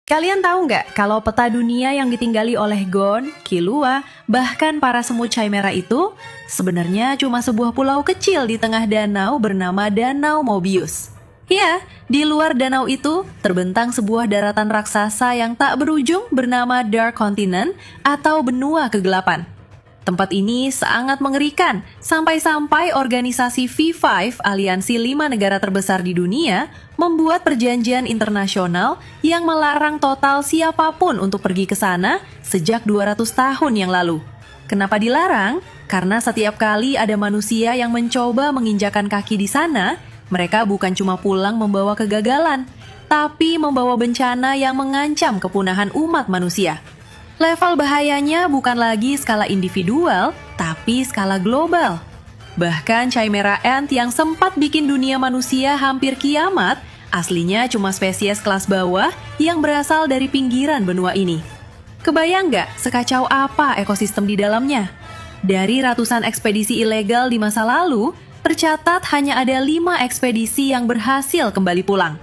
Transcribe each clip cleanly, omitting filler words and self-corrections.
Kalian tahu nggak kalau peta dunia yang ditinggali oleh Gon, Killua, bahkan para semut Chimera itu sebenarnya cuma sebuah pulau kecil di tengah danau bernama Danau Mobius. Ya, di luar danau itu terbentang sebuah daratan raksasa yang tak berujung bernama Dark Continent atau benua kegelapan. Tempat ini sangat mengerikan, sampai-sampai organisasi V5, aliansi 5 negara terbesar di dunia, membuat perjanjian internasional yang melarang total siapapun untuk pergi ke sana sejak 200 tahun yang lalu. Kenapa dilarang? Karena setiap kali ada manusia yang mencoba menginjakan kaki di sana, mereka bukan cuma pulang membawa kegagalan, tapi membawa bencana yang mengancam kepunahan umat manusia. Level bahayanya bukan lagi skala individual, tapi skala global. Bahkan Chimera Ant yang sempat bikin dunia manusia hampir kiamat, aslinya cuma spesies kelas bawah yang berasal dari pinggiran benua ini. Kebayang nggak sekacau apa ekosistem di dalamnya? Dari ratusan ekspedisi ilegal di masa lalu, tercatat hanya ada 5 ekspedisi yang berhasil kembali pulang.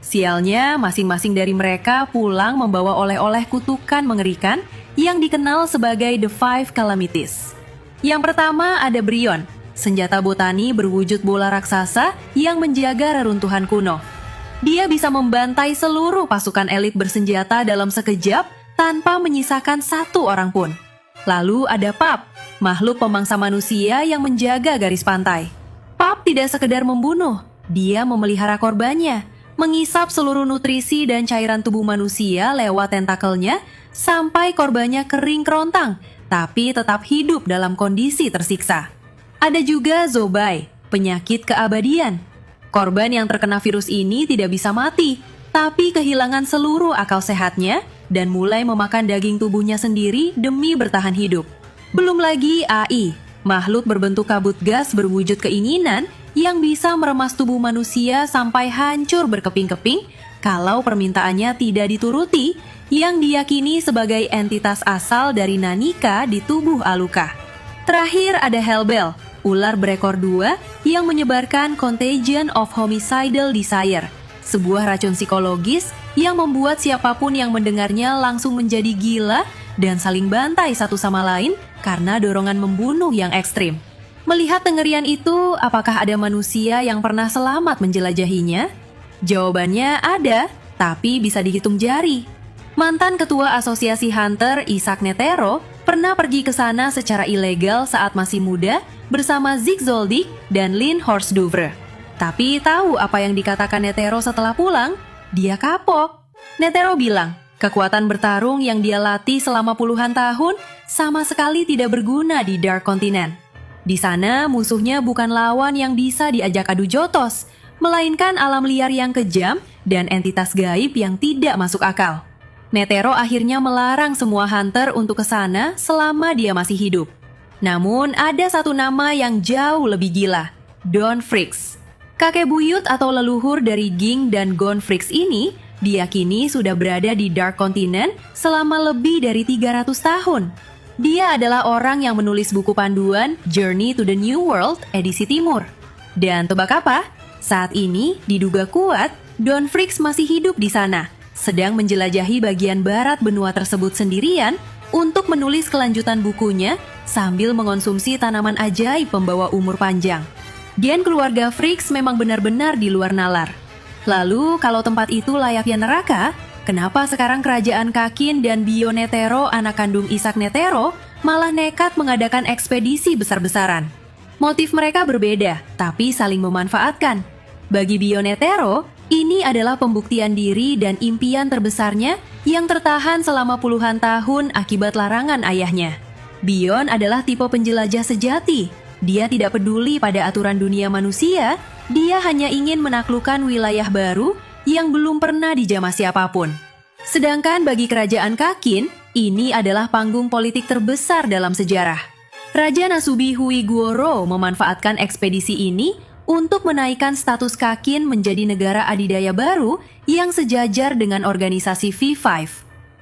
Sialnya, masing-masing dari mereka pulang membawa oleh-oleh kutukan mengerikan yang dikenal sebagai The Five Calamities. Yang pertama ada Bryon, senjata botani berwujud bola raksasa yang menjaga reruntuhan kuno. Dia bisa membantai seluruh pasukan elit bersenjata dalam sekejap tanpa menyisakan satu orang pun. Lalu ada Pup, makhluk pemangsa manusia yang menjaga garis pantai. Pup tidak sekedar membunuh, dia memelihara korbannya, mengisap seluruh nutrisi dan cairan tubuh manusia lewat tentakelnya sampai korbannya kering kerontang, tapi tetap hidup dalam kondisi tersiksa. Ada juga Zobai, penyakit keabadian. Korban yang terkena virus ini tidak bisa mati, tapi kehilangan seluruh akal sehatnya dan mulai memakan daging tubuhnya sendiri demi bertahan hidup. Belum lagi AI, makhluk berbentuk kabut gas berwujud keinginan yang bisa meremas tubuh manusia sampai hancur berkeping-keping kalau permintaannya tidak dituruti, yang diyakini sebagai entitas asal dari Nanika di tubuh Aluka. Terakhir ada Hellbell, ular berekor 2 yang menyebarkan Contagion of Homicidal Desire, sebuah racun psikologis yang membuat siapapun yang mendengarnya langsung menjadi gila dan saling bantai satu sama lain karena dorongan membunuh yang ekstrim. Melihat kengerian itu, apakah ada manusia yang pernah selamat menjelajahinya? Jawabannya ada, tapi bisa dihitung jari. Mantan ketua asosiasi Hunter, Isaac Netero, pernah pergi ke sana secara ilegal saat masih muda bersama Zig Zoldyck dan Lynn Horsdoovre. Tapi tahu apa yang dikatakan Netero setelah pulang? Dia kapok. Netero bilang, kekuatan bertarung yang dia latih selama puluhan tahun sama sekali tidak berguna di Dark Continent. Di sana, musuhnya bukan lawan yang bisa diajak adu jotos, melainkan alam liar yang kejam dan entitas gaib yang tidak masuk akal. Netero akhirnya melarang semua hunter untuk ke sana selama dia masih hidup. Namun, ada satu nama yang jauh lebih gila, Don Fricks. Kakek buyut atau leluhur dari Ging dan Gon Fricks ini diyakini sudah berada di Dark Continent selama lebih dari 300 tahun. Dia adalah orang yang menulis buku panduan Journey to the New World edisi Timur. Dan tebak apa? Saat ini diduga kuat Don Fricks masih hidup di sana, sedang menjelajahi bagian barat benua tersebut sendirian untuk menulis kelanjutan bukunya sambil mengonsumsi tanaman ajaib pembawa umur panjang. Gen keluarga Fricks memang benar-benar di luar nalar. Lalu kalau tempat itu layaknya neraka, kenapa sekarang kerajaan Kakin dan Bio Netero, anak kandung Isaac Netero, malah nekat mengadakan ekspedisi besar-besaran? Motif mereka berbeda, tapi saling memanfaatkan. Bagi Bio Netero, ini adalah pembuktian diri dan impian terbesarnya yang tertahan selama puluhan tahun akibat larangan ayahnya. Bion adalah tipe penjelajah sejati. Dia tidak peduli pada aturan dunia manusia, dia hanya ingin menaklukkan wilayah baru yang belum pernah dijamah siapapun. Sedangkan bagi kerajaan Kakin, ini adalah panggung politik terbesar dalam sejarah. Raja Nasubi Huiguoro memanfaatkan ekspedisi ini untuk menaikkan status Kakin menjadi negara adidaya baru yang sejajar dengan organisasi V5.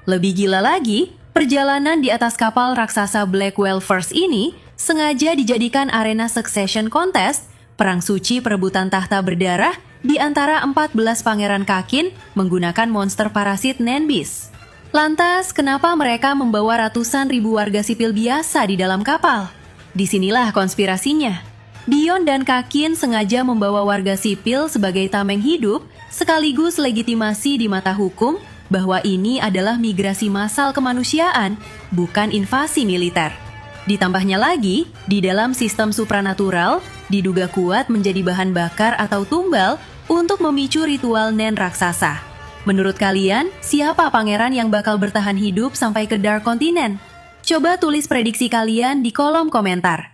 Lebih gila lagi, perjalanan di atas kapal raksasa Blackwell First ini sengaja dijadikan arena succession contest, perang suci perebutan tahta berdarah di antara 14 pangeran Kakin menggunakan monster parasit Nenbis. Lantas, kenapa mereka membawa ratusan ribu warga sipil biasa di dalam kapal? Disinilah konspirasinya. Dion dan Kakin sengaja membawa warga sipil sebagai tameng hidup, sekaligus legitimasi di mata hukum bahwa ini adalah migrasi massal kemanusiaan, bukan invasi militer. Ditambahnya lagi, di dalam sistem supranatural, diduga kuat menjadi bahan bakar atau tumbal untuk memicu ritual Nen raksasa. Menurut kalian, siapa pangeran yang bakal bertahan hidup sampai ke Dark Continent? Coba tulis prediksi kalian di kolom komentar.